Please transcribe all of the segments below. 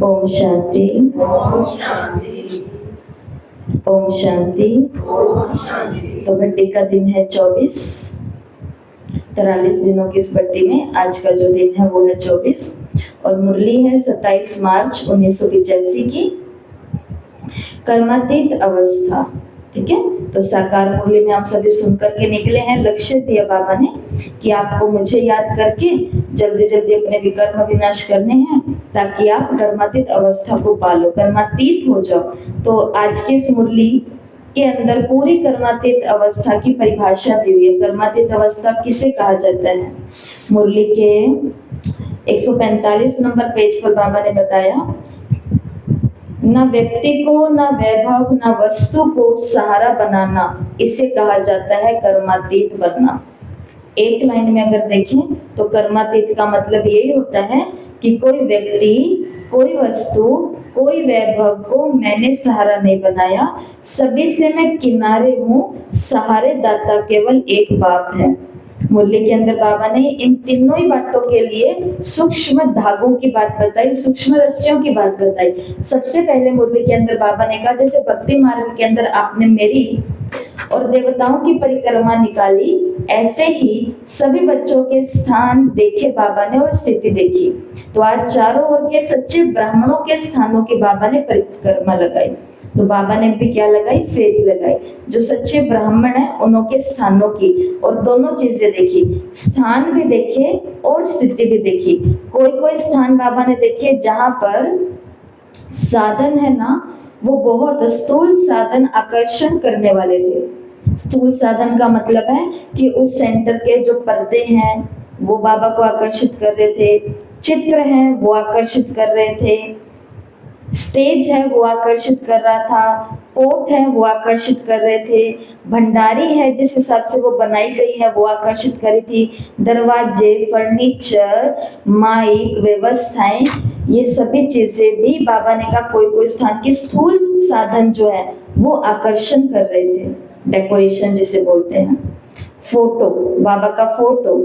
ओम शांति। ओम शांति। तो भट्टी का दिन है 24। 43 दिनों की इस भट्टी में आज का जो दिन है वो है 24 और मुरली है 27 मार्च 1985 की, कर्मातीत अवस्था। ठीक है, तो साकार मुरली में हम सभी सुन करके निकले हैं। लक्ष्य दिया बाबा ने कि आपको मुझे याद करके जल्दी जल्दी अपने विकर्म विनाश करने हैं ताकि आप कर्मातीत अवस्था को पालो, कर्मातीत हो जाओ। तो आज की इस मुरली के अंदर पूरी कर्मातीत अवस्था की परिभाषा दी हुई है। कर्मातीत अवस्था किसे कहा जाता है? मुरली के 145 नंबर पेज पर बाबा ने बताया, न व्यक्ति को, न वैभव, न वस्तु को सहारा बनाना, इसे कहा जाता है कर्मातीत बनना। एक लाइन में अगर देखें तो कर्मातीत का मतलब यही होता है कि कोई व्यक्ति, कोई वस्तु, कोई वैभव को मैंने सहारा नहीं बनाया, सभी से मैं किनारे हूँ, सहारे दाता केवल एक बाप है। मुरली के अंदर बाबा ने इन तीनों ही बातों के लिए सूक्ष्म धागों की बात बताई, सूक्ष्म रस्सियों की बात बताई। सबसे पहले मुरली के अंदर बाबा ने कहा, जैसे भक्ति मार्ग के अंदर आपने मेरी और देवताओं की परिक्रमा निकाली, ऐसे ही सभी बच्चों के स्थान देखे बाबा ने और स्थिति देखी। तो आज चारों ओर के सच्चे ब्राह्मणों के स्थानों की बाबा ने परिक्रमा लगाई। तो बाबा ने भी क्या लगाई? फेरी लगाई। जो सच्चे ब्राह्मण है उनों के स्थानों की, और दोनों चीजें देखी, स्थान भी देखे और स्थिति भी देखी। कोई कोई स्थान बाबा ने देखे जहां पर साधन है ना, वो बहुत स्थूल साधन आकर्षण करने वाले थे। स्थूल साधन का मतलब है कि उस सेंटर के जो पर्दे हैं वो बाबा को आकर्षित कर रहे थे, चित्र हैं वो आकर्षित कर रहे थे, स्टेज है वो आकर्षित कर रहा था, पोट है वो आकर्षित कर रहे थे, भंडारी है जिस हिसाब से वो बनाई गई है वो आकर्षित कर रही थी, दरवाजे, फर्नीचर, माइक, व्यवस्थाएं, ये सभी चीजें भी बाबा ने कहा कोई कोई स्थान की स्थूल साधन जो है वो आकर्षण कर रहे थे। डेकोरेशन जिसे बोलते हैं। फोटो, बाबा का फोटो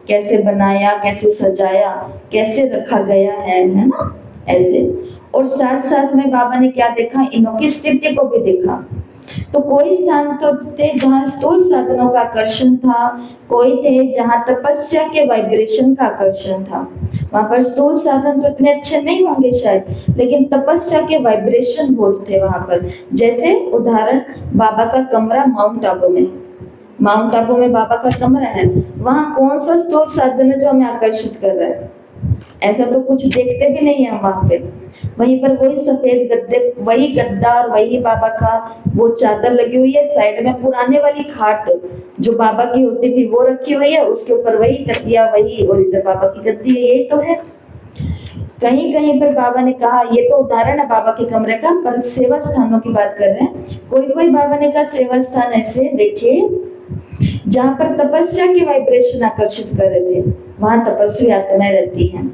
कैसे बनाया, कैसे सजाया, कैसे रखा गया है ना, ऐसे। और साथ साथ में बाबा ने क्या देखा? इनों की स्थिति को भी देखा। तो कोई स्थान तो थे जहाँ स्थूल साधनों का आकर्षण था, कोई थे जहाँ तपस्या के वाइब्रेशन का आकर्षण था। वहां पर स्थूल साधन तो इतने अच्छे नहीं होंगे शायद, लेकिन तपस्या के वाइब्रेशन बहुत थे वहां पर। जैसे उदाहरण, बाबा का कमरा माउंट आबू में, माउंट आबू में बाबा का कमरा है, वहां कौन सा स्थूल साधन है जो हमें आकर्षित कर रहा है? ऐसा तो कुछ देखते भी नहीं है वहां पे। वहीं पर वही सफेद गद्दे, वही गद्दा और वही बाबा का वो चादर लगी हुई है, साइड में पुराने वाली खाट जो बाबा की होती थी वो रखी हुई है, उसके ऊपर वही तकिया वही, और इधर बाबा की गद्दी है। यही तो है। कहीं कहीं पर बाबा ने कहा, ये तो उदाहरण है बाबा के कमरे का, पर सेवा स्थानों की बात कर रहे हैं। कोई कोई बाबा ने कहा सेवा स्थान ऐसे देखे जहां पर तपस्या की वाइब्रेशन आकर्षित कर रहे थे, वहां तपस्वी आत्माएं रहती हैं।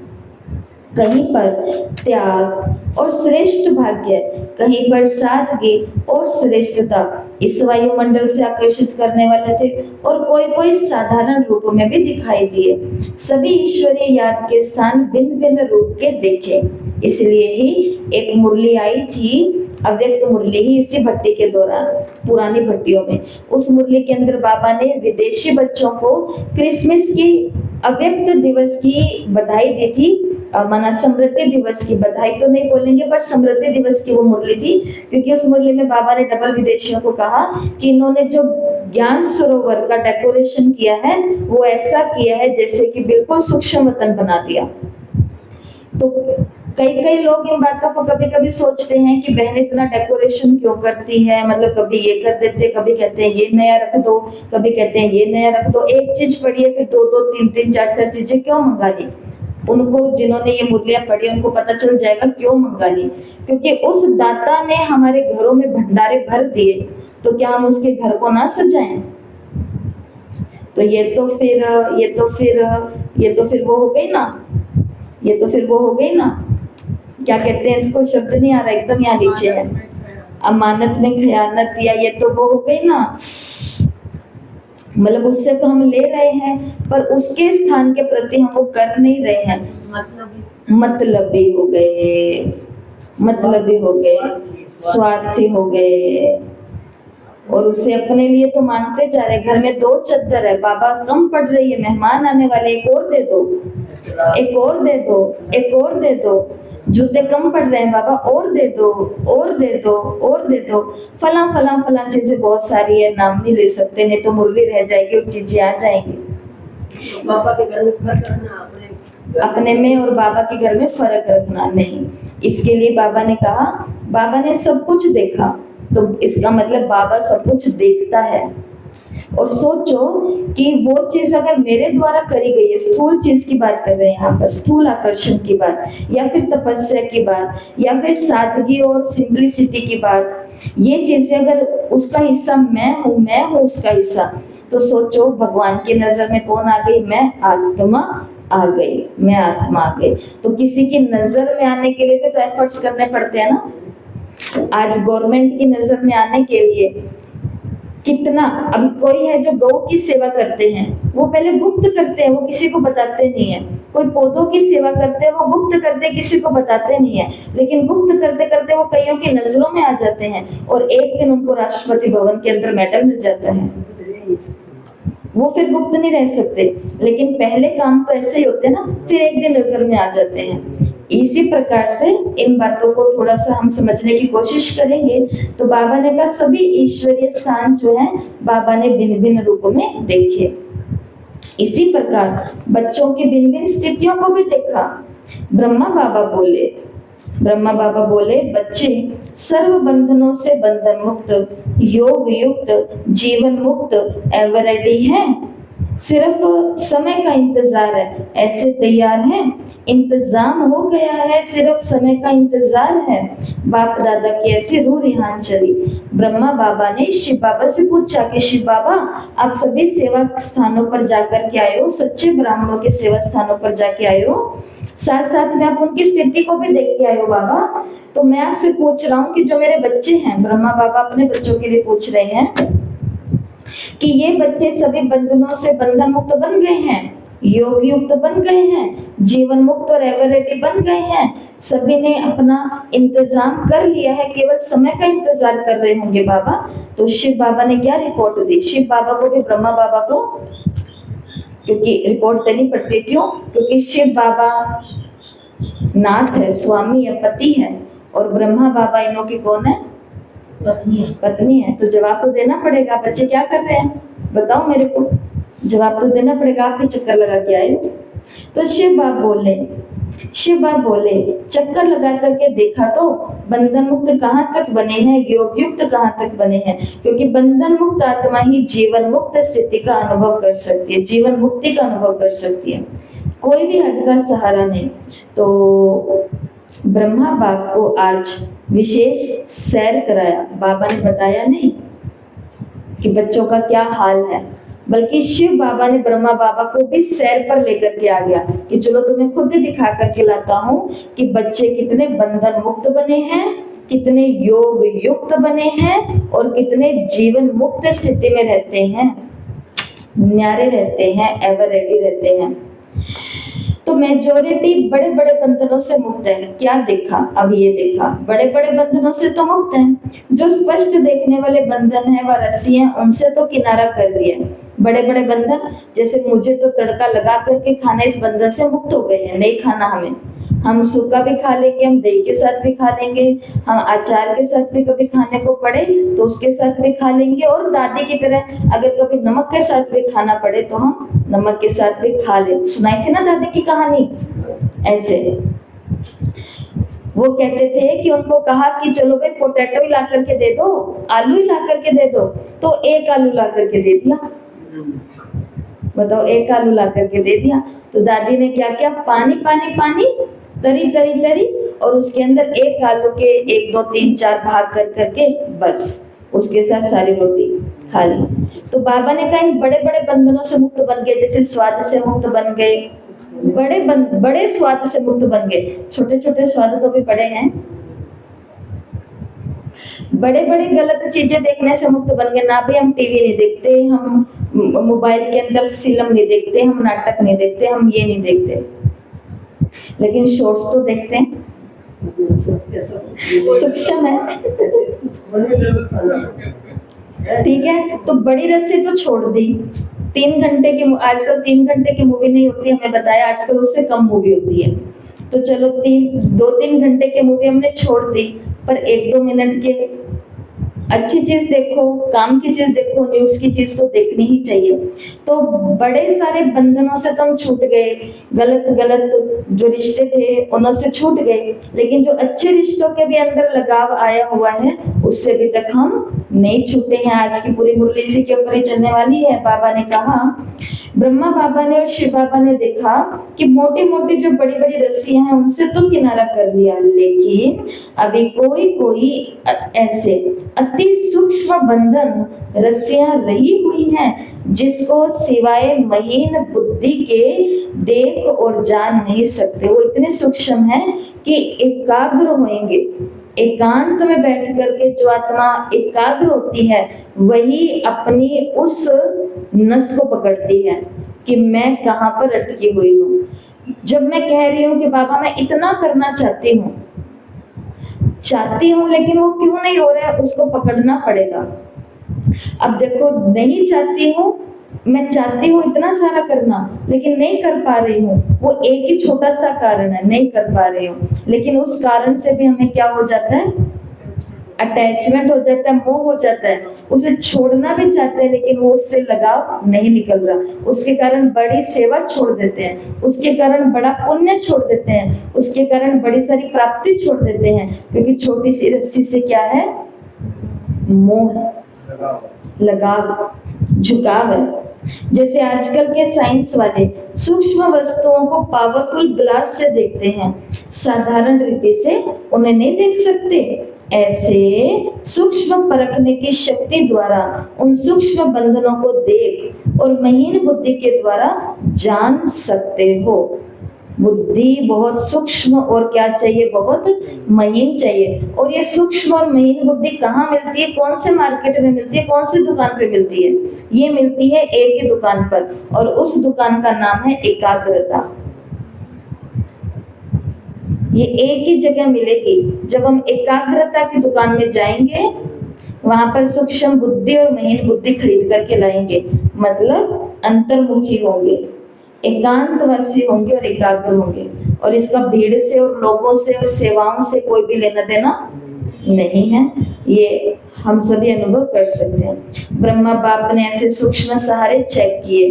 कहीं पर त्याग और श्रेष्ठ भाग्य, कहीं पर सादगी और श्रेष्ठता इस वायुमंडल से आकर्षित करने वाले थे, और कोई कोई साधारण रूप में भी दिखाई दिए। सभी ईश्वरीय याद के स्थान भिन्न भिन्न रूप के देखे। इसलिए ही एक मुरली आई थी, अव्यक्त मुरली ही, इसी भट्टी के दौरान, पुरानी भट्टियों में। उस मुरली के अंदर बाबा ने विदेशी बच्चों को क्रिसमस की, अव्यक्त दिवस की बधाई दी थी, माना समृद्धि दिवस की बधाई तो नहीं बोलेंगे, पर समृद्धि दिवस की वो मुरली थी। क्योंकि उस मुरली में बाबा ने डबल विदेशियों को कहा कि इन्होंने जो ज्ञान सरोवर का डेकोरेशन किया है वो ऐसा किया है जैसे कि बिल्कुल सूक्ष्म वतन बना दिया। तो कई कई लोग इन बातों को कभी कभी सोचते हैं कि बहन इतना डेकोरेशन क्यों करती है, मतलब कभी ये कर देते, कभी कहते हैं ये नया रख दो, कभी कहते हैं ये नया रख दो। एक चीज पढ़ी है फिर दो दो तीन तीन चार चार चीजें क्यों मंगा ली? उनको, जिन्होंने ये मुरलियां पढ़ी, उनको पता चल जाएगा क्यों मंगा ली। क्योंकि उस दाता ने हमारे घरों में भंडारे भर दिए, तो क्या हम उसके घर को ना सजाएं? तो ये तो फिर वो हो गई ना, ये तो फिर वो हो गई ना, क्या कहते हैं इसको, शब्द नहीं आ रहा, एकदम यहाँ नीचे है, अमानत में खयानत, या ये तो वो हो गई ना, मतलब उससे तो हम ले रहे हैं पर उसके स्थान के प्रति हम वो कर नहीं रहे हैं, मतलबी हो गए। मतलबी हो गए, स्वार्थी हो गए, और उसे अपने लिए तो मांगते जा रहे। घर में 2 चद्दर है, बाबा कम पड़ रही है, मेहमान आने वाले, एक और दे दो, एक और दे दो, एक और दे दो, जूते कम पड़ रहे हैं बाबा, और दे दो, और दे दो, और दे दो, फला फला फला चीजें बहुत सारी है, नाम नहीं ले सकते, नहीं तो मुरली रह जाएगी और चीजें आ जाएंगी। बाबा के घर में फर्क रखना, अपने में और बाबा के घर में फर्क रखना नहीं। इसके लिए बाबा ने कहा, बाबा ने सब कुछ देखा, तो इसका मतलब बाबा सब कुछ देखता है। और सोचो कि वो चीज अगर मेरे द्वारा करी गई है, स्थूल चीज की बात कर रहे हैं यहाँ पर, स्थूल आकर्षण की बात, या फिर तपस्या की बात, या फिर सादगी और सिंपलिसिटी की बात, ये चीजें अगर उसका हिस्सा मैं हूँ उसका हिस्सा, तो सोचो भगवान की नजर में कौन आ गई? मैं आत्मा आ गई, मैं आत्मा आ गई। तो किसी की नजर में आने के लिए भी तो एफर्ट्स करने पड़ते हैं ना। आज गवर्नमेंट की नजर में आने के लिए कितना, अभी कोई है जो गौ की सेवा करते हैं, वो पहले गुप्त करते हैं, वो किसी को बताते नहीं है। कोई पौधों की सेवा करते हैं, वो गुप्त करते हैं, किसी को बताते नहीं है। लेकिन गुप्त करते करते वो कईयों की नजरों में आ जाते हैं, और एक दिन उनको राष्ट्रपति भवन के अंदर मेडल मिल जाता है। वो फिर गुप्त नहीं रह सकते, लेकिन पहले काम तो ऐसे ही होते ना, फिर एक दिन नजर में आ जाते हैं। इसी प्रकार से इन बातों को थोड़ा सा हम समझने की कोशिश करेंगे। तो बाबा ने कहा सभी ईश्वरीय स्थान जो है बाबा ने भिन्न भिन्न रूपों में देखे। इसी प्रकार बच्चों की भिन्न भिन्न स्थितियों को भी देखा। ब्रह्मा बाबा बोले बच्चे सर्व बंधनों से बंधन मुक्त, योग युक्त, जीवन मुक्त एवर रेडी हैं, सिर्फ समय का इंतजार है, ऐसे तैयार हैं, इंतजाम हो गया है, सिर्फ समय का इंतजार है। बाप दादा की ऐसी रूह रिहान चली। ब्रह्मा बाबा ने शिव बाबा से पूछा कि शिव बाबा आप सभी सेवा स्थानों पर जाकर के आए हो, सच्चे ब्राह्मणों के सेवा स्थानों पर जाके आए हो, साथ साथ में आप उनकी स्थिति को भी देख के आए हो बाबा। तो मैं आपसे पूछ रहा हूँ कि जो मेरे बच्चे हैं, ब्रह्मा बाबा अपने बच्चों के लिए पूछ रहे हैं कि ये बच्चे सभी बंधनों से बंधन मुक्त बन गए हैं, योग युक्त बन गए हैं, जीवन मुक्त और एवर रेडी बन गए हैं, सभी ने अपना इंतजाम कर लिया है, केवल समय का इंतजार कर रहे होंगे बाबा। तो शिव बाबा ने क्या रिपोर्ट दी? शिव बाबा को भी ब्रह्मा बाबा को, क्योंकि रिपोर्ट देनी पड़ती है, क्यों? क्योंकि शिव बाबा नाथ है, स्वामी है, पति है, और ब्रह्मा बाबा इनों की कौन है? पत्नी है। तो जवाब तो देना पड़ेगा। बच्चे क्या कर रहे हैं बताओ मेरे को, जवाब तो देना पड़ेगा, आप भी चक्कर लगा के आए हो। तो शिव बाबा बोले चक्कर लगा करके देखा तो बंधन मुक्त कहाँ तक बने हैं, योग युक्त कहाँ तक बने हैं, क्योंकि बंधन मुक्त आत्मा ही जीवन मुक्त स्थिति का अनुभव कर सकती है, जीवन मुक्ति का अनुभव कर सकती है, कोई भी हद का सहारा नहीं। तो ब्रह्मा बाप को आज विशेष सैर कराया। बाबा ने बताया नहीं कि बच्चों का क्या हाल है, बल्कि शिव बाबा ने ब्रह्मा बाबा को भी सैर पर लेकर के आ गया कि चलो तुम्हें खुद ही दिखा करके लाता हूँ कि बच्चे कितने बंधन मुक्त बने हैं, कितने योग युक्त बने हैं, और कितने जीवन मुक्त स्थिति में रहते हैं, न्यारे रहते हैं, एवर रेडी रहते हैं। तो मेजॉरिटी बड़े बड़े बंधनों से मुक्त है। क्या देखा? अब ये देखा बड़े बड़े बंधनों से तो मुक्त हैं, जो स्पष्ट देखने वाले बंधन है व रस्सी हैं उनसे तो किनारा कर लिया। बड़े बड़े बंधन जैसे मुझे तो तड़का लगा करके खाना, इस बंधन से मुक्त हो गए हैं, नहीं खाना हमें, हम सूखा भी खा लेंगे, हम दही के साथ भी खा लेंगे, हम अचार के साथ भी कभी खाने को पड़े तो उसके साथ भी खा लेंगे, और दादी की तरह अगर कभी नमक के साथ भी खाना पड़े तो हम नमक के साथ भी खा ले। सुनाई थी ना दादी की कहानी? ऐसे वो कहते थे कि उनको कहा कि चलो भाई पोटैटो ही ला करके दे दो, आलू ही ला करके दे दो, तो एक आलू ला करके दे दिया। बताओ, एक आलू ला करके दे दिया। तो दादी ने क्या किया? पानी पानी पानी, तरी तरी तरी, और उसके अंदर एक आलू के 1 2 3 4 भाग कर करके बस उसके साथ सारी रोटी खा ली। तो बाबा ने कहा इन बड़े बड़े बंधनों से मुक्त बन गए, जैसे स्वाद से मुक्त बन गए, बड़े स्वाद से मुक्त बन गए, छोटे छोटे स्वाद तो भी बड़े हैं, बड़े बड़े गलत चीजें देखने से मुक्त बन गए। ना भी हम टीवी नहीं देखते, हम मोबाइल के अंदर फिल्म नहीं देखते, हम नाटक नहीं देखते, हम ये नहीं देखते, लेकिन शॉर्ट्स तो देखते हैं। सूक्ष्म है। ठीक है, तो बड़ी रस्सी तो छोड़ दी। 3 घंटे की आजकल 3 घंटे की मूवी नहीं होती, हमें बताया आजकल उससे कम मूवी होती है। तो चलो 2-3 घंटे की मूवी हमने छोड़ दी, पर 1-2 मिनट के अच्छी चीज देखो, काम की चीज देखो, न्यूज की चीज तो देखनी ही चाहिए। तो बड़े सारे बंधनों से तो हम छूट गए, गलत गलत जो रिश्ते थे उनसे छूट गए, लेकिन जो अच्छे रिश्तों के भी अंदर लगाव आया हुआ है उससे अभी तक हम नहीं छूटे हैं। आज की पूरी मुरली इसी के ऊपर ही चलने वाली है। बाबा ने कहा, ब्रह्मा बाबा ने और शिव बाबा ने देखा कि मोटी मोटी जो बड़ी बड़ी रस्सियां हैं उनसे तो किनारा कर लिया, लेकिन अभी कोई कोई ऐसे अति सूक्ष्म बंधन रस्सियां रही हुई हैं जिसको सिवाय महीन बुद्धि के देख और जान नहीं सकते। वो इतने सूक्ष्म हैं कि एकाग्र होंगे, एकांत में बैठ करके जो आत्मा एकाग्र होती है वही अपनी उस नस को पकड़ती है कि मैं कहाँ पर अटकी हुई हूँ। जब मैं कह रही हूँ कि बाबा मैं इतना करना चाहती हूँ लेकिन वो क्यों नहीं हो रहा है, उसको पकड़ना पड़ेगा। अब देखो, नहीं चाहती हूँ, मैं चाहती हूँ इतना सारा करना लेकिन नहीं कर पा रही हूँ, वो एक ही छोटा सा कारण है, नहीं कर पा रही हूँ, लेकिन उस कारण से भी हमें क्या हो जाता है, अटैचमेंट हो जाता है, मोह हो जाता है। उसे छोड़ना भी चाहते हैं लेकिन वो उससे लगाव नहीं निकल रहा, उसके कारण बड़ी सेवा छोड़ देते हैं, उसके कारण बड़ा पुण्य छोड़ देते हैं, उसके कारण बड़ी सारी प्राप्ति छोड़ देते हैं, क्योंकि छोटी सी रस्सी से क्या है, मोह, लगाव, झुकाव है। जैसे आजकल के साइंस वाले सूक्ष्म वस्तुओं को पावरफुल ग्लास से देखते हैं, साधारण रीति से उन्हें नहीं देख सकते। ऐसे सूक्ष्म परखने की शक्ति द्वारा उन सूक्ष्म बंधनों को देख और महीन बुद्धि के द्वारा जान सकते हो। बुद्धि बहुत सूक्ष्म और क्या चाहिए, बहुत महीन चाहिए। और ये सूक्ष्म और महीन बुद्धि कहाँ मिलती है, कौन से मार्केट में मिलती है, कौन सी दुकान पे मिलती है? ये मिलती है एक ही दुकान पर, और उस दुकान का नाम है एकाग्रता। ये एक ही जगह मिलेगी। जब हम एकाग्रता की दुकान में जाएंगे वहां पर सूक्ष्म बुद्धि और महीन बुद्धि खरीद करके लाएंगे, मतलब अंतर्मुखी होंगे, एकांतवासी होंगे और एकाग्र होंगे। और इसका भीड़ से और लोगों से और सेवाओं से कोई भी लेना देना नहीं है, ये हम सभी अनुभव कर सकते हैं। ब्रह्मा बाप ने ऐसे सूक्ष्म सहारे चेक किए,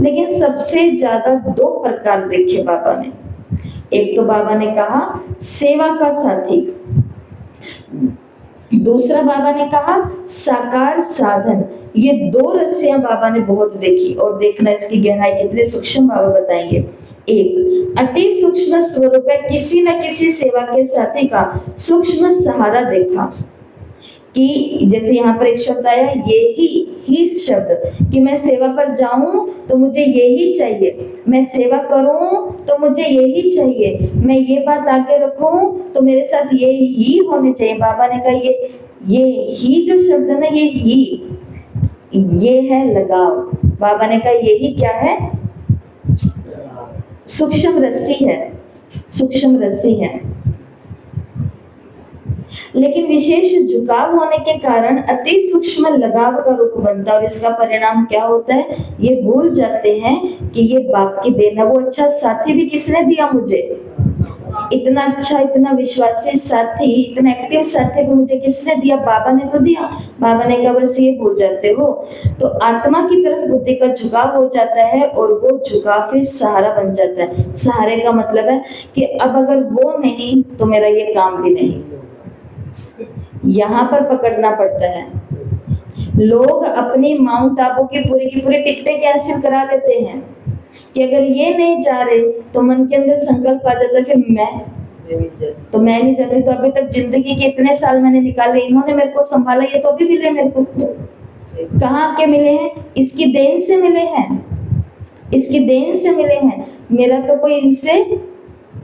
लेकिन सबसे ज्यादा 2 प्रकार देखे बाबा ने। एक तो बाबा ने कहा सेवा का साथी, दूसरा बाबा ने कहा साकार साधन। ये 2 रस्सियां बाबा ने बहुत देखी, और देखना इसकी गहराई कितनी सूक्ष्म बाबा बताएंगे। एक अति सूक्ष्म स्वरूप है, किसी न किसी सेवा के साथी का सूक्ष्म सहारा देखा कि जैसे यहाँ पर एक शब्द आया, ही शब्द, कि मैं सेवा पर जाऊं तो मुझे यही चाहिए, मैं सेवा करूं तो मुझे यही चाहिए, मैं ये बात आगे रखूं तो मेरे साथ ये ही होने चाहिए। बाबा ने कहा ये ही जो शब्द है ना, ये है लगाव। बाबा ने कहा यही क्या है, सूक्ष्म रस्सी है, सूक्ष्म रस्सी है। लेकिन विशेष झुकाव होने के कारण अति सूक्ष्म लगाव का रूप बनता है, और इसका परिणाम क्या होता है, ये भूल जाते हैं कि ये बाप की देन है। वो अच्छा साथी भी किसने दिया मुझे, इतना अच्छा, इतना विश्वासी साथी, इतना एक्टिव साथी भी मुझे किसने दिया, बाबा ने तो दिया। बाबा ने कहा बस ये भूल जाते हो। तो आत्मा की तरफ बुद्धि का झुकाव हो जाता है, और वो झुकाव फिर सहारा बन जाता है। सहारे का मतलब है कि अब अगर वो नहीं तो मेरा ये काम भी नहीं, यहाँ पर पकड़ना पड़ता है। लोग अपनी माउंट आबू की पूरी टिकटें कैंसिल करा लेते हैं कि अगर ये नहीं जा रहे, तो मन के अंदर संकल्प आ जाता है फिर मैं नहीं जाती। तो अभी तक जिंदगी के इतने साल मैंने निकाले, इन्होंने मेरे को संभाला, ये तो अभी मिले मेरे को। कहाँ के मिले हैं, इसकी देन से मिले हैं, इसकी देन से मिले हैं। मेरा तो कोई इनसे,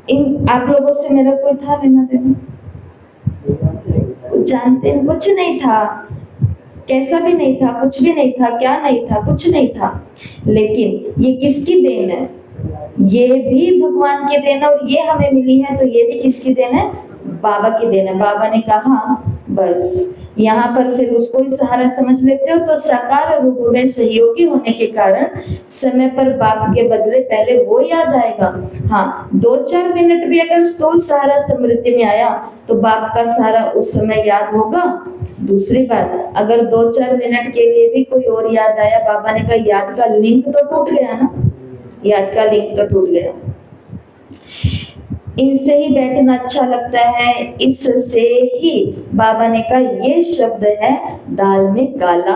इन आप लोगों से मेरा कोई था लेना देना, जानते हैं, कुछ नहीं था, कैसा भी नहीं था, कुछ भी नहीं था, क्या नहीं था, कुछ नहीं था। लेकिन ये किसकी देन है, ये भी भगवान की देन है, और ये हमें मिली है तो ये भी किसकी देन है, बाबा की देन है। बाबा ने कहा बस यहाँ पर फिर उसको ही सहारा समझ लेते हो। तो साकार रूप में सहयोगी होने के कारण समय पर बाप के बदले पहले वो याद आएगा। हाँ, 2-4 मिनट भी अगर स्थूल सहारा स्मृति में आया तो बाप का सहारा उस समय याद होगा। दूसरी बात, अगर 2-4 मिनट के लिए भी कोई और याद आया, बाबा ने कहा याद का लिंक तो टूट गया ना, याद का लिंक तो टूट गया। इनसे ही बैठना अच्छा लगता है, इससे ही बाबा ने कहा ये शब्द है दाल में काला।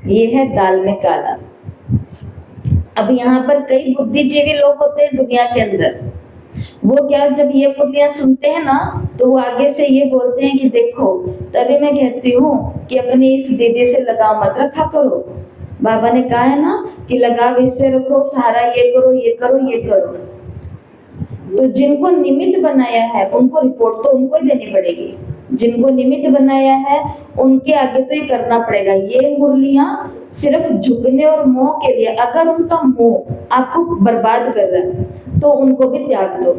ये है दाल में काला। अब यहाँ पर कई बुद्धिजीवी लोग होते हैं दुनिया के अंदर। वो क्या, जब ये मुरलियां सुनते हैं ना तो वो आगे से ये बोलते हैं कि देखो, तभी मैं कहती हूँ कि अपनी इस दीदी से लगाव मत रखा करो। बाबा ने कहा है ना कि लगाव इससे रखो, सहारा ये करो ये करो ये करो। तो जिनको निमित्त बनाया है उनको रिपोर्ट तो उनको ही देनी पड़ेगी। जिनको निमित्त बनाया है उनके आगे तो ये करना पड़ेगा। ये मुरलियां सिर्फ झुकने और मोह के लिए, अगर उनका मोह आपको बर्बाद कर रहा है तो उनको भी त्याग दो।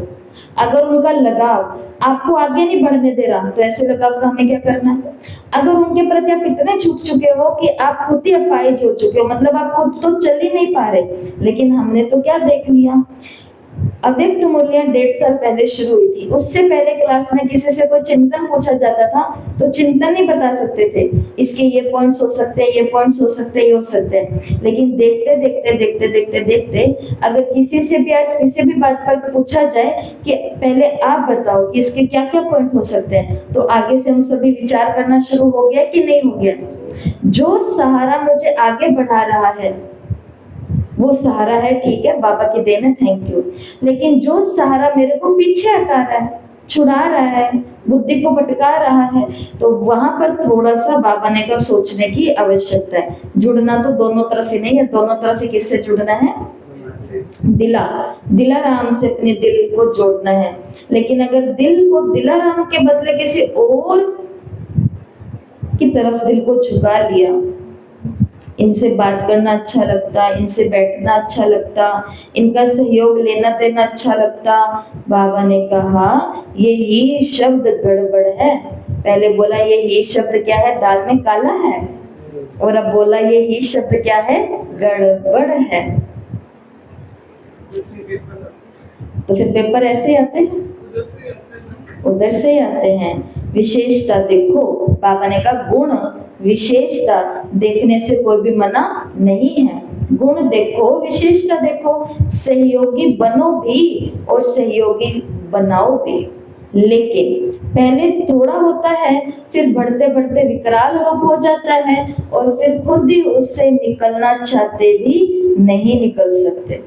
अगर उनका लगाव आपको आगे नहीं बढ़ने दे रहा तो ऐसे लगाव का हमें क्या करना है। अगर उनके प्रति आप इतने झुक चुके हो कि आप खुद ही अपाहिज हो चुके हो, मतलब आप खुद तो चल ही नहीं पा रहे, लेकिन हमने तो क्या देख लिया, अव्यक्त मूल्य 1.5 साल पहले शुरू हुई थी। उससे पहले क्लास में किसी से कोई चिंतन पूछा जाता था तो चिंतन नहीं बता सकते थे, इसके ये पॉइंट्स हो सकते हैं, ये पॉइंट्स हो सकते हैं, ये हो सकते हैं। लेकिन देखते देखते देखते देखते देखते अगर किसी से भी आज किसी भी बात पर पूछा जाए कि पहले आप बताओ कि इसके क्या क्या पॉइंट हो सकते हैं, तो आगे से हम सभी विचार करना शुरू हो गया कि नहीं हो गया। जो सहारा मुझे आगे बढ़ा रहा है वो सहारा है, ठीक है, बाबा की देन है, थैंक यू। लेकिन जो सहारा मेरे को पीछे हटा रहा है, छुड़ा रहा है, बुद्धि को भटका रहा है, तो वहां पर थोड़ा सा बाबा ने का सोचने की आवश्यकता है। जुड़ना तो दोनों तरफ ही नहीं है, दोनों तरफ ही किससे जुड़ना है, दिलाराम से अपने दिल को जोड़ना है। लेकिन अगर दिल को दिलाराम के बदले किसी और की तरफ दिल को झुका लिया, इनसे बात करना अच्छा लगता, इनसे बैठना अच्छा लगता, इनका सहयोग लेना देना अच्छा लगता, बाबा ने कहा ये ही शब्द गड़बड़ है। पहले बोला ये ही शब्द क्या है, दाल में काला है, और अब बोला ये ही शब्द क्या है, गड़बड़ है। तो फिर पेपर ऐसे आते हैं, उधर से ही आते हैं। विशेषता देखो, बाबा ने कहा गुण विशेषता देखने से कोई भी मना नहीं है। गुण देखो, विशेषता देखो, सहयोगी बनो भी और सहयोगी बनाओ भी। लेकिन पहले थोड़ा होता है, फिर बढ़ते बढ़ते विकराल रूप हो जाता है, और फिर खुद ही उससे निकलना चाहते भी नहीं निकल सकते।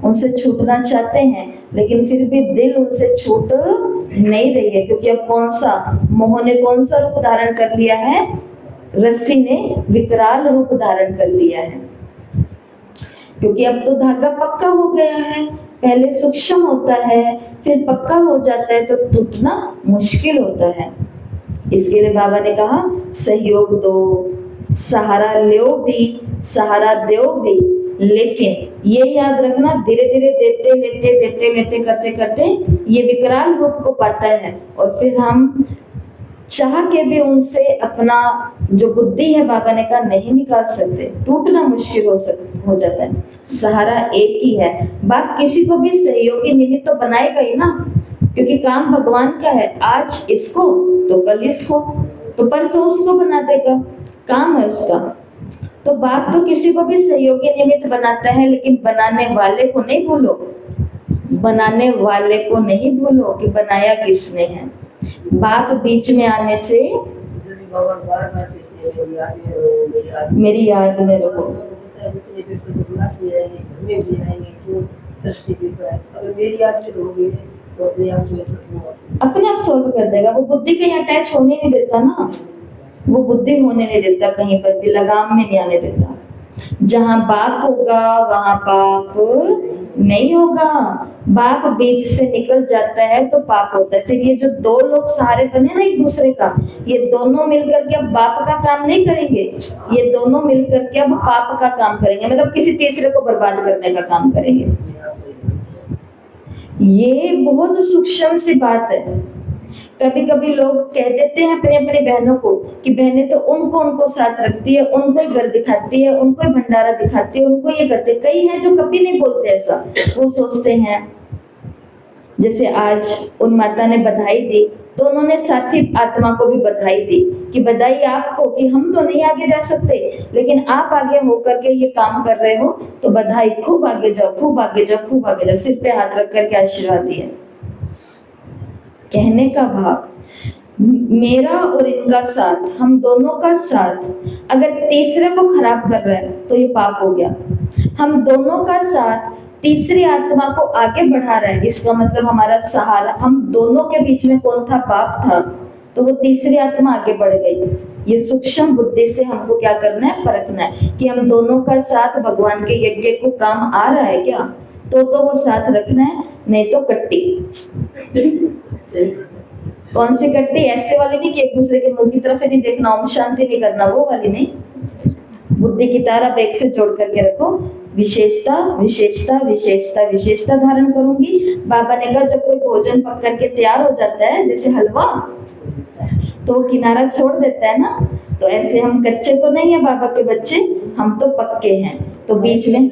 उनसे छूटना चाहते हैं लेकिन फिर भी दिल उनसे छूट नहीं रही है, क्योंकि अब कौन सा मोह ने कौन सा रूप धारण कर लिया है, रस्सी ने विकराल रूप धारण कर लिया है। क्योंकि अब तो धागा पक्का हो गया है, पहले सूक्ष्म होता है फिर पक्का हो जाता है, तो टूटना मुश्किल होता है। इसके लिए बाबा ने कहा सहयोग दो, सहारा लो भी, सहारा दो भी, लेकिन ये याद रखना धीरे धीरे देते लेते देते लेते करते करते ये विकराल रूप को पाता है, और फिर हम चाह के भी उनसे अपना जो बुद्धि है, बाबा ने कहा नहीं निकाल सकते, टूटना मुश्किल हो जाता है। सहारा एक ही है। बाप किसी को भी सहयोगी निमित्त तो बनाएगा ही ना, क्योंकि काम भगवान का है। आज इसको तो कल इसको तो परसों उसको बना देगा, काम है उसका। तो बाप तो किसी को भी सहयोगी निमित्त बनाता है, लेकिन बनाने वाले को नहीं भूलो, बनाने वाले को नहीं भूलो कि बनाया किसने है। बाप बीच में आने से मेरी याद में रहो, अपने आप सोल्व कर देगा। वो बुद्धि कहीं अटैच होने नहीं देता ना, वो बुद्धि होने नहीं देता, कहीं पर भी लगाम में नहीं आने देता। जहां बाप होगा वहां पाप नहीं होगा। बाप बीच से निकल जाता है तो पाप होता है। फिर ये जो दो लोग सहारे बने ना एक दूसरे का, ये दोनों मिलकर के अब बाप का काम नहीं करेंगे, ये दोनों मिलकर के अब पाप का काम करेंगे, मतलब किसी तीसरे को बर्बाद करने का काम करेंगे। ये बहुत सूक्ष्म सी बात है। कभी कभी लोग कह देते हैं अपने अपने बहनों को कि बहनें तो उनको साथ रखती है, उनको ही घर दिखाती है, उनको ही भंडारा दिखाती है, उनको ये करते। कई हैं जो कभी नहीं बोलते ऐसा। वो सोचते हैं, जैसे आज उन माता ने बधाई दी तो उन्होंने साथी आत्मा को भी बधाई दी कि बधाई आपको कि हम तो नहीं आगे जा सकते, लेकिन आप आगे होकर के ये काम कर रहे हो तो बधाई, खूब आगे जाओ, खूब आगे जाओ, खूब आगे जाओ। सिर पे हाथ रख करके आशीर्वाद दिया। कहने का भाव, मेरा और इनका साथ, हम दोनों का साथ अगर तीसरे को खराब कर रहा है तो ये पाप हो गया। हम दोनों का साथ तीसरी आत्मा को आगे बढ़ा रहा है, इसका मतलब हमारा सहारा, हम दोनों के बीच में कौन था? पाप था, तो वो तीसरी आत्मा आगे बढ़ गई। ये सूक्ष्म बुद्धि से हमको क्या करना है? परखना है कि हम दोनों का साथ भगवान के यज्ञ को काम आ रहा है क्या, तो वो साथ रखना है, नहीं तो कट्टी। कौन सी कट्टी? ऐसे वाली नहीं कि एक दूसरे के मुंह की तरफ ही नहीं देखना, ओम शांति नहीं करना, वो वाली नहीं। बुद्धि की तार आप एक से जोड़ करके रखो, विशेषता विशेषता विशेषता विशेषता धारण करूंगी। बाबा ने कहा जब कोई भोजन पक करके तैयार हो जाता है, जैसे हलवा, तो वो किनारा छोड़ देता है ना, तो ऐसे हम कच्चे तो नहीं है बाबा के बच्चे, हम तो पक्के हैं। तो बीच में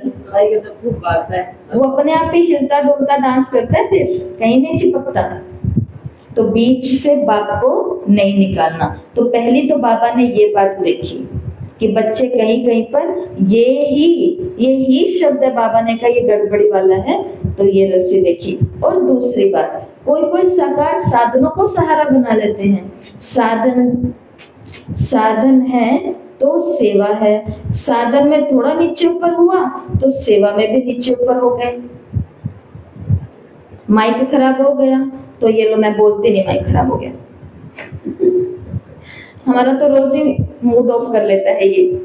वो अपने आप ही हिलता डुलता डांस करता है, फिर कहीं नहीं चिपकता। तो बीच से बाप को नहीं निकालना। तो पहली तो बाबा ने ये बात देखी कि बच्चे कहीं कहीं पर ये ही शब्द है बाबा ने कहा ये गड़बड़ी वाला है, तो ये रस्सी देखी। और दूसरी बात, कोई साकार साधनों को सहारा बना लेते हैं। साधन है तो सेवा है, साधन में थोड़ा नीचे ऊपर हुआ तो सेवा में भी नीचे ऊपर हो गए। माइक खराब हो गया तो ये लो, मैं बोलती नहीं, माइक खराब हो गया। हमारा तो रोज ही मूड ऑफ कर लेता है ये।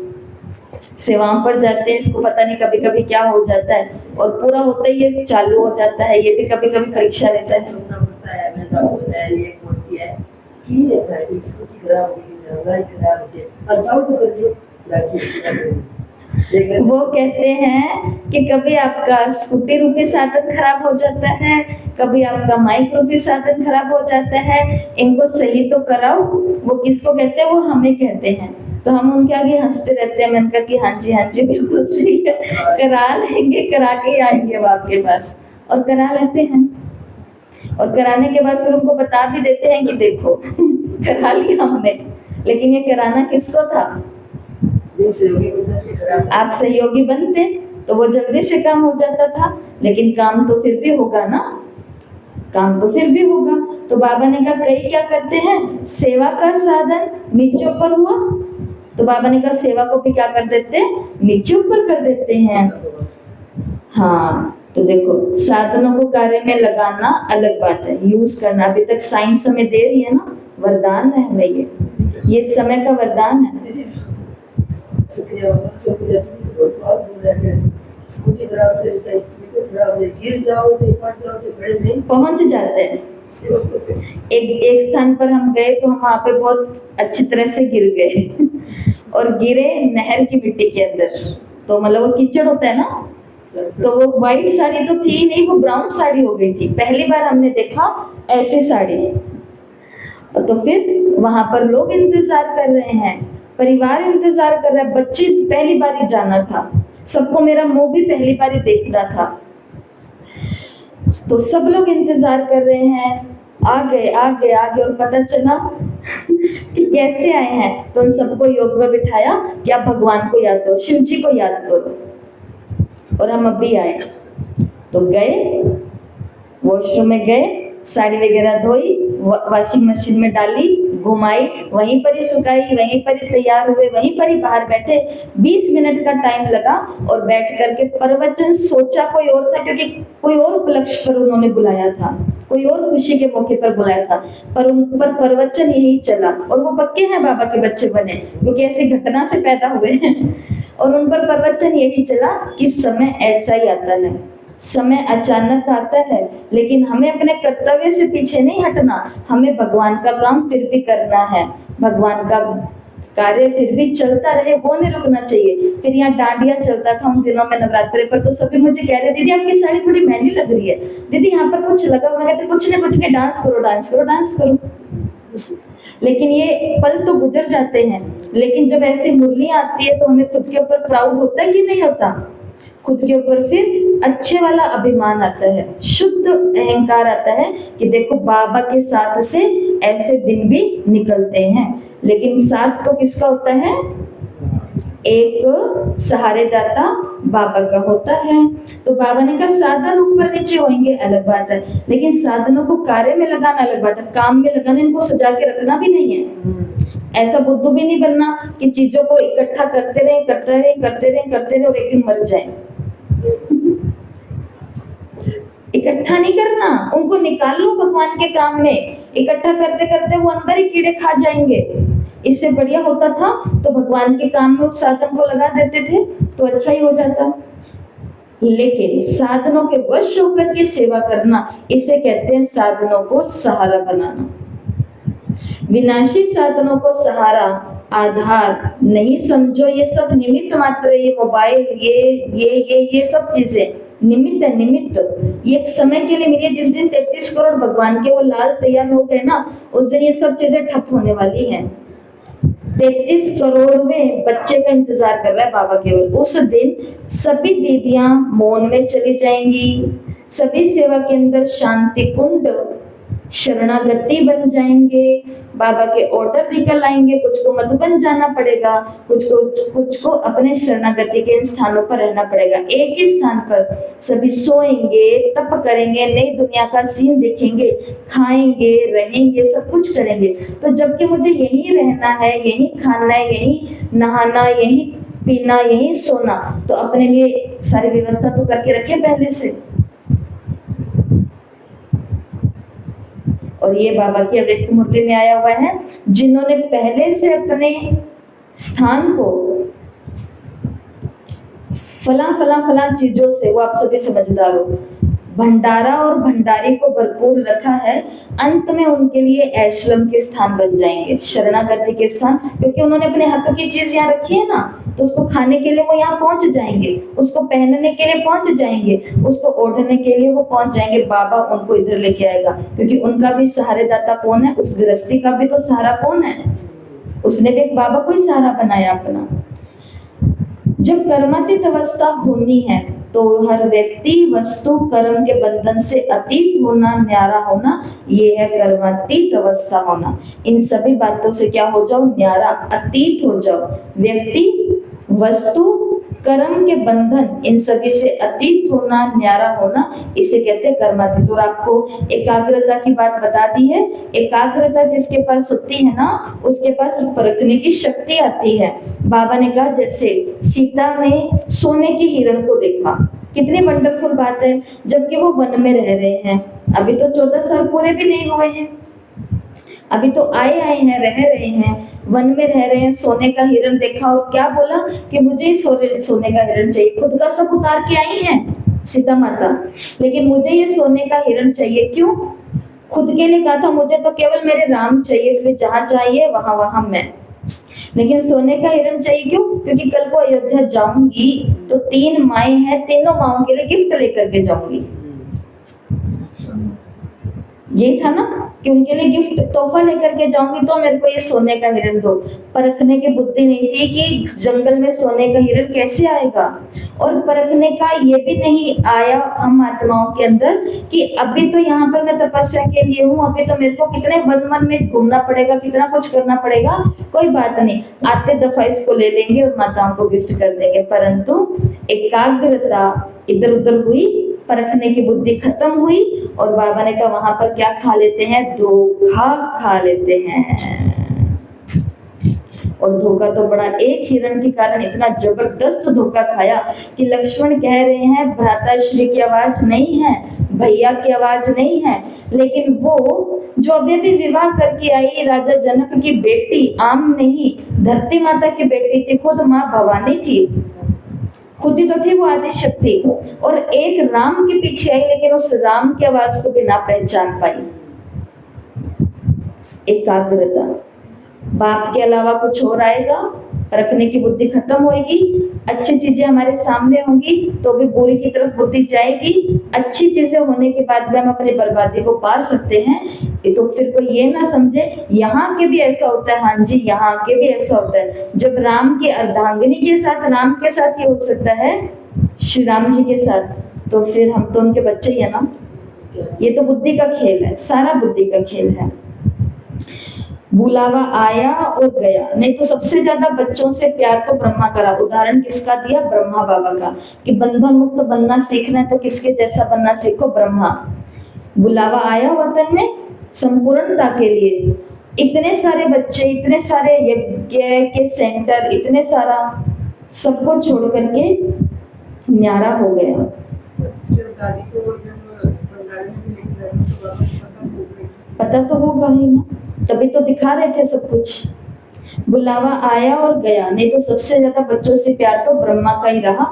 सेवाओं पर जाते हैं, इसको पता नहीं कभी कभी क्या हो जाता है, और पूरा होता ही ये चालू हो जाता है। ये भी कभी कभी परीक्षा देता है। सुनना पड़ता है, मैं तो बोलता है, ये बोलती है कि ये ड्राइविंग स्कूटी खराब हो गई, गाड़ी खराब हो गई, अंसाउ तो कर लो जाके। वो कहते हैं कि कभी आपका स्कूटी रूपी साधन खराब हो जाता है, कभी आपका माइक रूपी साधन खराब हो जाता है, इनको सही तो कराओ। वो किसको कहते हैं? वो हमें कहते हैं। तो हम उनके आगे हंसते रहते हैं। मैंने कहा कि हाँ जी बिल्कुल सही है, करा लेंगे, करा के ही आएंगे अब आपके पास। और करा लेते हैं, और कराने के बाद फिर उनको बता भी देते हैं कि देखो करा लिया हमने। लेकिन ये कराना किसको था? आप सहयोगी बनते तो वो जल्दी से काम हो जाता था, लेकिन काम तो फिर भी होगा ना, काम तो फिर भी होगा। तो बाबा ने कहा कई क्या करते हैं, सेवा का साधन नीचे ऊपर हुआ तो बाबा ने कहा सेवा को भी क्या कर देते हैं? नीचे ऊपर कर देते हैं। हाँ, तो देखो साधनों को कार्य में लगाना अलग बात है, यूज करना। अभी तक साइंस हमें दे रही है ना, वरदान है हमें ये समय का वरदान है। पहुंच जाते हैं। एक स्थान पर हम गए तो हम वहां पे बहुत अच्छी तरह से गिर गए और गिरे नहर की मिट्टी के अंदर। तो मतलब वो कीचड़ होता है ना, तो वो व्हाइट साड़ी तो थी नहीं, वो ब्राउन साड़ी हो गई थी। पहली बार हमने देखा ऐसी साड़ी। तो फिर वहां पर लोग इंतजार कर रहे हैं, परिवार इंतजार कर रहा है, बच्चे पहली बार ही जाना था, सबको मेरा मुंह भी पहली बार ही देखना था। तो सब लोग इंतजार कर रहे हैं, आ गए और पता चला कि कैसे आए हैं। तो उन सबको योग में बिठाया कि आप भगवान को याद करो, शिव जी को याद करो। और हम अभी आए तो गए, वॉशरूम में गए, साड़ी वगैरह धोई, वॉशिंग मशीन में डाली, घुमाई, वहीं पर ही सुखाई, वहीं पर ही तैयार हुए, वहीं पर ही बाहर बैठे। 20 मिनट का टाइम लगा और बैठ करके प्रवचन सोचा कोई और था, क्योंकि कोई और उपलक्ष्य पर उन्होंने बुलाया था, कोई और खुशी के मौके पर बुलाया था, पर उन पर प्रवचन यही चला। और वो पक्के हैं बाबा के बच्चे बने, क्योंकि ऐसी घटना से पैदा हुए हैं। और उन पर प्रवचन यही चला कि समय ऐसा ही आता है, समय अचानक आता है, लेकिन हमें अपने कर्तव्य से पीछे नहीं हटना, हमें भगवान का काम फिर भी करना है। भगवान का कार्य फिर भी चलता रहे, वो नहीं रुकना चाहिए। फिर यहाँ डांडिया चलता था उन दिनों में नवरात्रि पर, तो सभी मुझे कह रहे दीदी आपकी साड़ी थोड़ी महंगी लग रही है, दीदी यहाँ पर कुछ लगा हुआ। मैं कहती कुछ नहीं, डांस करो डांस करो डांस करो। लेकिन ये पल तो गुजर जाते हैं, लेकिन जब ऐसी मुरलियां आती है तो हमें खुद के ऊपर प्राउड होता है कि नहीं होता? खुद के ऊपर फिर अच्छे वाला अभिमान आता है, शुद्ध अहंकार आता है कि देखो बाबा के साथ से ऐसे दिन भी निकलते हैं। लेकिन साथ तो किसका होता है? एक सहारेदाता बाबा का होता है। तो बाबा ने कहा साधन ऊपर नीचे होंगे अलग बात है, लेकिन साधनों को कार्य में लगाना अलग बात है। काम में लगाना, इनको सजा के रखना भी नहीं है। ऐसा बुद्धू भी नहीं बनना कि चीजों को इकट्ठा करते रहे और एक दिन मर जाए। इकट्ठा नहीं करना, उनको निकाल लो भगवान के काम में। इकट्ठा करते करते वो अंदर ही कीड़े खा जाएंगे। इससे बढ़िया होता था तो भगवान के काम में उस साधन को लगा देते थे तो अच्छा ही हो जाता। लेकिन साधनों के वश होकर के सेवा करना, इसे कहते हैं साधनों को सहारा बनाना। विनाशी साधनों को सहारा आधार नहीं समझो, ये सब निमित्त मात्र। ये मोबाइल, ये सब चीजें निमित्त है, निमित्त। ये एक समय के लिए मिली। जिस दिन 33 करोड़ भगवान के वो लाल तैयार हो गए ना, उस दिन ये सब चीजें ठप होने वाली हैं। 33 करोड़वें बच्चे का इंतजार कर रहा है बाबा केवल। उस दिन सभी दीदियां मौन में चली जाएंगी, सभी सेवा के अंदर शांति कुंड शरणागति बन जाएंगे, बाबा के ऑर्डर निकल आएंगे। कुछ को मधुबन जाना पड़ेगा, कुछ को अपने शरणागति के इन स्थानों पर रहना पड़ेगा। एक ही स्थान पर सभी सोएंगे, तप करेंगे, नई दुनिया का सीन देखेंगे, खाएंगे, रहेंगे, सब कुछ करेंगे। तो जबकि मुझे यहीं रहना है, यहीं खाना है, यहीं नहाना, यहीं पीना, यहीं सोना, तो अपने लिए सारी व्यवस्था तो करके रखे पहले से। और ये बाबा की अव्यक्त मूर्ति में आया हुआ है, जिन्होंने पहले से अपने स्थान को फला चीजों से, वो आप सभी समझदार हो, भंडारा और भंडारी को भरपूर रखा है। अंत में उनके लिए ऐश्वर्य के स्थान बन जाएंगे, शरणागति के स्थान। क्योंकि उन्होंने अपने हक की चीज यहाँ रखी है ना, तो उसको खाने के लिए वो यहाँ पहुंच जाएंगे, उसको पहनने के लिए पहुंच जाएंगे, उसको ओढ़ने के लिए वो पहुंच जाएंगे। बाबा उनको इधर लेके आएगा, क्योंकि उनका भी सहारेदाता कौन है? उस गृहस्थी का भी तो सहारा कौन है? उसने भी एक बाबा को ही सहारा बनाया अपना। जब कर्मातीत अवस्था होनी है तो हर व्यक्ति वस्तु कर्म के बंधन से अतीत होना, न्यारा होना, ये है कर्मातीत अवस्था होना। इन सभी बातों से क्या हो जाओ? न्यारा, अतीत हो जाओ। व्यक्ति, वस्तु, कर्म के बंधन, इन सभी से अतीत होना, न्यारा होना, इसे कहते हैं कर्मातीत। और आपको एकाग्रता की बात बता दी है। एकाग्रता जिसके पास होती है ना, उसके पास परखने की शक्ति आती है। बाबा ने कहा जैसे सीता ने सोने के हिरण को देखा, कितनी वंडरफुल बात है, जबकि वो वन में रह रहे हैं। अभी तो 14 साल पूरे भी नहीं हुए हैं, अभी तो आए हैं, रह रहे हैं, वन में रह रहे हैं। सोने का हिरण देखा और क्या बोला कि मुझे सोने का हिरण चाहिए। खुद का सब उतार के आई हैं सीता माता, लेकिन मुझे ये सोने का हिरण चाहिए। क्यों? खुद के लिए कहा था मुझे तो केवल मेरे राम चाहिए, इसलिए जहां चाहिए वहां वहां मैं। लेकिन सोने का हिरण चाहिए क्यों? क्योंकि कल को अयोध्या जाऊंगी तो 3 माएँ हैं, तीनों माओं के लिए गिफ्ट लेकर के जाऊंगी। यही था ना कि उनके लिए गिफ्ट तोहफा लेकर के जाऊंगी, तो मेरे को ये सोने का हिरण दो। परखने की बुद्धि नहीं थी कि जंगल में सोने का हिरण कैसे आएगा, और परखने का ये भी नहीं आया हम आत्माओं के अंदर कि अभी तो यहाँ पर मैं तपस्या के लिए हूँ, अभी तो मेरे को कितने वन में घूमना पड़ेगा, कितना कुछ करना पड़ेगा। कोई बात नहीं, आते दफा इसको ले लेंगे और माताओं को गिफ्ट कर देंगे। परंतु एकाग्रता इधर उधर हुई, परखने की बुद्धि खत्म हुई, और बाबा ने कहा वहां पर क्या खा लेते हैं? धोखा खा लेते हैं। और धोखा तो बड़ा, एक हिरण के कारण इतना जबरदस्त धोखा खाया कि लक्ष्मण कह रहे हैं भ्राताश्री की आवाज नहीं है, भैया की आवाज नहीं है। लेकिन वो जो अभी भी विवाह करके आई राजा जनक की बेटी, आम नहीं, धरती माता की बेटी थी, खुद माँ भवानी थी, खुद ही तो थी वो आदि शक्ति, और एक राम के पीछे आई, लेकिन उस राम की आवाज को भी ना पहचान पाई। एकाग्रता, बाप के अलावा कुछ और आएगा, रखने की बुद्धि खत्म होएगी। अच्छी चीजें हमारे सामने होंगी तो भी बुरी की तरफ बुद्धि जाएगी। अच्छी चीजें होने के बाद भी हम अपनी बर्बादी को पा सकते हैं। तो फिर कोई ये ना समझे यहाँ के भी ऐसा होता है। हाँ जी, यहाँ के भी ऐसा होता है। जब राम की अर्धांगिनी के साथ, राम के साथ ये हो सकता है, श्री राम जी के साथ, तो फिर हम तो उनके बच्चे ही है ना। ये तो बुद्धि का खेल है, सारा बुद्धि का खेल है। बुलावा आया और गया। नहीं तो सबसे ज्यादा बच्चों से प्यार तो ब्रह्मा करा। उदाहरण किसका दिया? ब्रह्मा बाबा का, कि बंधन मुक्त बनना सीखना है तो किसके जैसा बनना सीखो? ब्रह्मा। बुलावा आया वतन में संपूर्णता के लिए। इतने सारे बच्चे, इतने सारे यज्ञ के सेंटर, इतने सारा सबको छोड़ करके न्यारा हो गया। पता तो होगा ही ना, तभी तो दिखा रहे थे सब कुछ। बुलावा आया और गया। नहीं तो सबसे ज्यादा बच्चों से प्यार तो ब्रह्मा का ही रहा।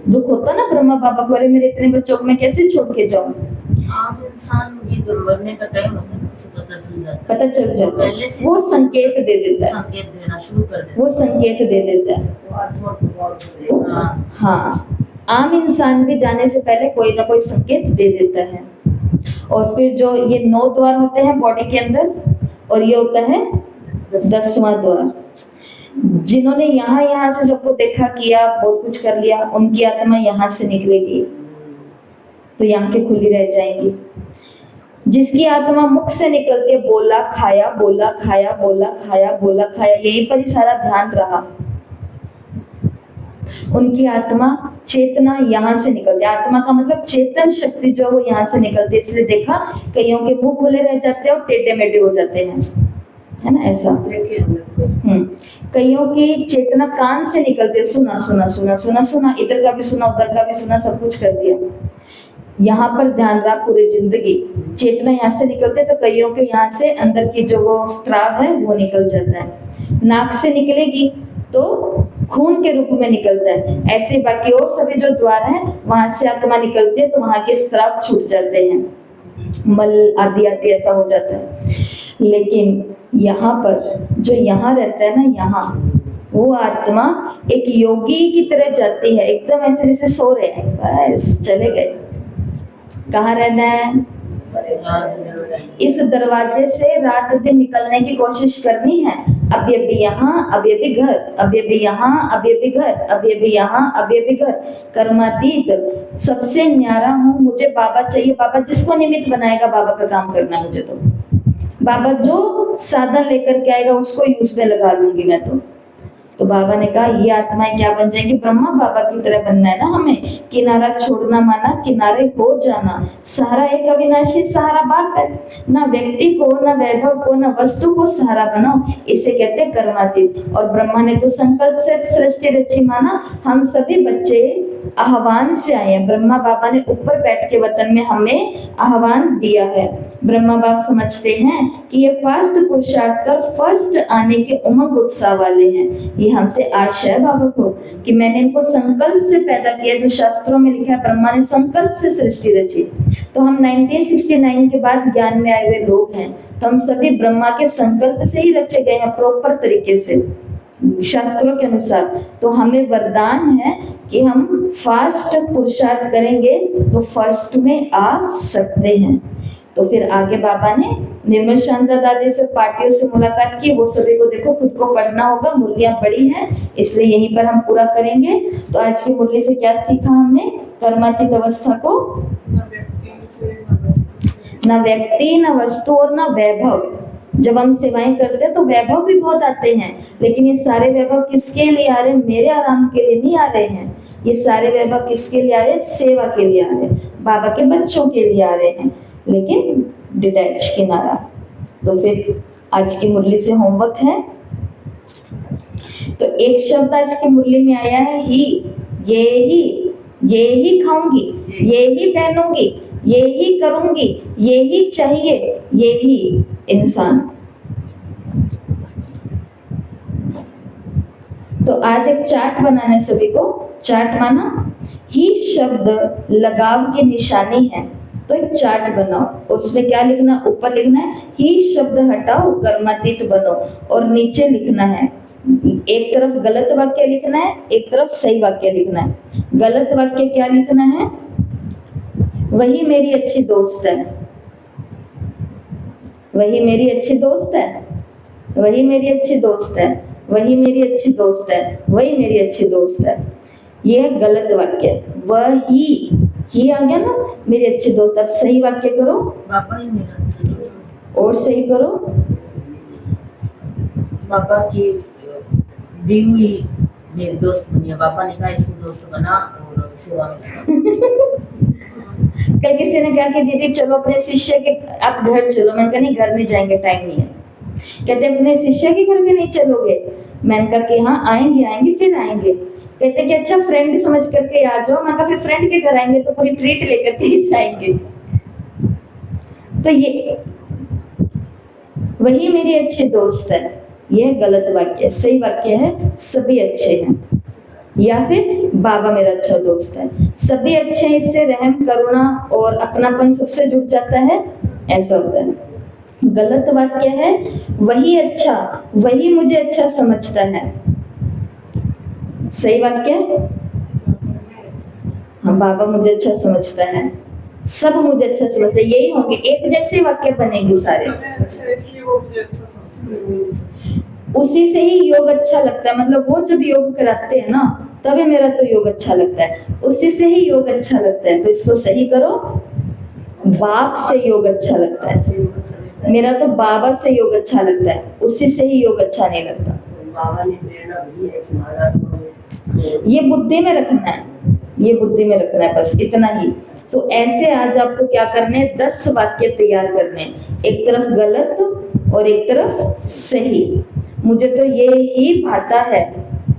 दुख होता ना ब्रह्मा बाबा को, अरे मेरे इतने बच्चों को मैं कैसे छोड़ के जाऊं। आम इंसान ये जो मरने का टाइम होता है उसे पता चल जाता है, पता चल जाता पहले है, से वो संकेत दे देता है, संकेत देना शुरू कर देता वो संकेत दे देता है। तो आत्मा प्रभाव से है। हाँ, हाँ, आम इंसान भी जाने से पहले कोई ना कोई संकेत दे देता है। और फिर जो ये 9 द्वार होते हैं बॉडी के अंदर, और ये होता है 10वां द्वार। जिन्होंने यहाँ से सबको देखा किया, बहुत कुछ कर लिया, उनकी आत्मा यहाँ से निकलेगी तो यहाँ के खुली रह जाएंगी। जिसकी आत्मा मुख से निकलती है, बोला खाया, बोला खाया, बोला खाया, बोला खाया, यहीं पर ही सारा ध्यान रहा, उनकी आत्मा चेतना यहाँ से निकलती है। आत्मा का मतलब चेतन शक्ति जो वो यहाँ से निकलती है। इसलिए देखा कईयों के मुंह खुले रह जाते हैं और टेढ़े मेढ़े हो जाते हैं, है ना ऐसा। देखे हमने कईयों की चेतना कान से निकलती है, सुना सुना सुना सुना सुना, इधर का भी सुना, उधर का भी सुना, सब कुछ कर दिया। यहाँ पर ध्यान रहा पूरी जिंदगी। चेतना यहाँ से निकलते है तो कईयों के यहाँ से अंदर की जो वो स्त्राव है वो निकल जाता है। नाक से निकलेगी तो खून के रूप में निकलता है। ऐसे बाकी और सभी जो द्वार हैं वहां से आत्मा निकलती है तो वहां के स्त्राव छूट जाते हैं, मल आदि आदि ऐसा हो जाता है। लेकिन यहाँ पर जो यहाँ रहता है ना, यहाँ वो आत्मा एक योगी की तरह जाती है, एकदम ऐसे जैसे सो रहे हैं, बस चले गए। कहाँ रहना है? इस दरवाजे से रात दिन निकलने की कोशिश करनी है। अब ये भी यहाँ, अब ये भी घर, अब ये भी यहाँ, अब ये भी घर, अब ये भी यहाँ, अब ये भी घर। कर्मातीत सबसे न्यारा हूँ, मुझे बाबा चाहिए। बाबा जिसको निमित्त बनाएगा बाबा का काम करना है मुझे। तो बाबा जो साधन लेकर के आएगा उसको यूज में लगा लूंगी मैं। तो बाबा ने कहा ये आत्माएं क्या बन जाएंगी? ब्रह्मा बाबा की तरह बनना है ना हमें। किनारा छोड़ना माना किनारे हो जाना। सहारा एक अविनाशी सहारा बाप है। ना व्यक्ति को, ना वैभव को, ना वस्तु को सहारा बनाओ, इसे कहते हैं कर्मातीत। और ब्रह्मा ने तो संकल्प से सृष्टि रची माना। हम सभी बच्चे आह्वान से आए हैं। ब्रह्मा बाबा ने ऊपर बैठ के वतन में हमें आह्वान दिया है। ब्रह्मा बाप समझते हैं कि ये फास्ट पुरुषार्थ कर फर्स्ट आने के उमंग उत्साह वाले हैं। ये हमसे आशा है बाबा को कि मैंने इनको संकल्प से पैदा किया। जो शास्त्रों में लिखा है ब्रह्मा ने संकल्प से सृष्टि रची। तो हम 1969 के बाद ज्ञान में आए हुए लोग हैं, तो हम सभी ब्रह्मा के संकल्प से ही रचे गए हैं, प्रॉपर तरीके से शास्त्रों के अनुसार। तो हमें वरदान है कि हम फास्ट पुरुषार्थ करेंगे तो फर्स्ट में आ सकते हैं। तो फिर आगे बाबा ने निर्मल शांता दादी से, पार्टियों से मुलाकात की। वो सभी को देखो, खुद को पढ़ना होगा, मुरलियां बड़ी हैं इसलिए यहीं पर हम पूरा करेंगे। तो आज की मुरली से क्या सीखा हमने? कर्मातीत अवस्था को न व्यक्ति, न वस्तु और न वैभव। जब हम सेवाएं करते हैं तो वैभव भी बहुत आते हैं, लेकिन ये सारे वैभव किसके लिए आ रहे हैं? मेरे आराम के लिए नहीं आ रहे हैं। ये सारे वैभव किसके लिए आ रहे हैं? सेवा के लिए आ रहे हैं, बाबा के बच्चों के लिए आ रहे हैं, लेकिन डिटैच किनारा। तो फिर आज की मुरली से होमवर्क है। तो एक शब्द आज की मुरली में आया है ही। ये ही खाऊंगी, ये ही पहनूंगी, ये ही करूंगी, ये ही चाहिए, ये ही इंसान। तो आज एक चार्ट बनाना है सभी को। चार्ट माना ही शब्द लगाव की निशानी है। तो एक चार्ट बनाओ और उसमें क्या लिखना, ऊपर लिखना है ही शब्द हटाओ कर्मातीत बनो, और नीचे लिखना है एक तरफ गलत वाक्य लिखना है, एक तरफ सही वाक्य लिखना है। गलत वाक्य क्या लिखना है, वही मेरी अच्छी दोस्त है, वही मेरी अच्छी दोस्त है, वही मेरी अच्छी दोस्त है, वही मेरी अच्छी दोस्त है, वही मेरी अच्छी दोस्त है। ये है गलत वाक्य। वही आ गया ना, मेरी अच्छी दोस्त। अब सही वाक्य करो पापा ही मेरा अच्छा दोस्त है। और सही करो, पापा की दी हुई मेरी दोस्त बनी है। पापा ने कहा इसको दोस्त बना और सेवा में लगा। कल किसी ने कहा कि दीदी चलो अपने शिष्य के आप घर चलो। मैंने कहा नहीं, घर नहीं जाएंगे, टाइम नहीं है। कहते अपने शिष्य के घर भी नहीं चलोगे? मैंने कहा कि हाँ आएंगे आएंगे फिर आएंगे। कहते कि अच्छा फ्रेंड समझ करके आ जाओ। मैंने कहा फिर फ्रेंड के घर आएंगे तो पूरी ट्रीट लेकर के ही जाएंगे। तो ये वही मेरी अच्छी दोस्त है, यह गलत वाक्य। सही वाक्य है सभी अच्छे हैं, या फिर बाबा मेरा अच्छा दोस्त है। सभी अच्छे हैं, इससे रहम करुणा और अपनापन सबसे जुड़ जाता है, ऐसा होता है। गलत वाक्य है वही अच्छा, वही मुझे अच्छा समझता है। सही वाक्य, हाँ बाबा मुझे अच्छा समझता है, सब मुझे अच्छा समझते हैं, यही होंगे। एक जैसे वाक्य बनेंगे सारे। उसी से ही योग अच्छा लगता है। मतलब वो जब योग कराते हैं ना, तभी मेरा तो योग अच्छा लगता है। उसी से ही योग अच्छा लगता है। तो इसको सही करो, बाप से योग अच्छा लगता है। मेरा तो बाबा से योग अच्छा लगता है, उसी से ही योग अच्छा नहीं लगता। बाबा ने प्रेरणा दी है इस महाराज को। ये बुद्धि में रखना है, ये बुद्धि में रखना है, बस इतना ही। तो ऐसे आज आपको क्या करने हैं, 10 वाक्य तैयार करने हैं। एक तरफ गलत और एक तरफ सही। मुझे तो ये ही भाता है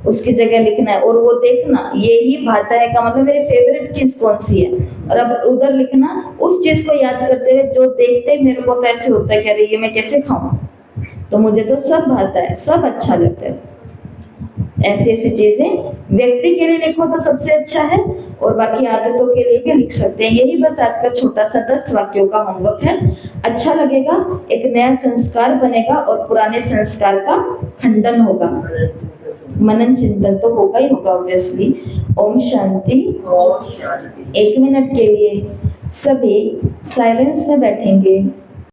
उसकी जगह लिखना है। और वो देखना, ये ही भाता है का मतलब मेरी फेवरेट चीज कौन सी है, और अब उधर लिखना उस चीज को याद करते हुए जो देखते मेरे को तो ऐसे होता है कि अरे ये मैं कैसे खाऊं, तो मुझे तो सब भाता है, सब अच्छा लगता है। ऐसी ऐसी चीजें व्यक्ति के लिए लिखो तो सबसे अच्छा है, और बाकी आदतों के लिए भी लिख सकते हैं। यही बस आज का छोटा सा 10 वाक्यों का होमवर्क है। अच्छा लगेगा, एक नया संस्कार बनेगा और पुराने संस्कार का खंडन होगा, मनन चिंतन तो होगा ही होगा ऑब्वियसली। ओम शांति। ओम शांति। 1 मिनट के लिए सभी साइलेंस में बैठेंगे।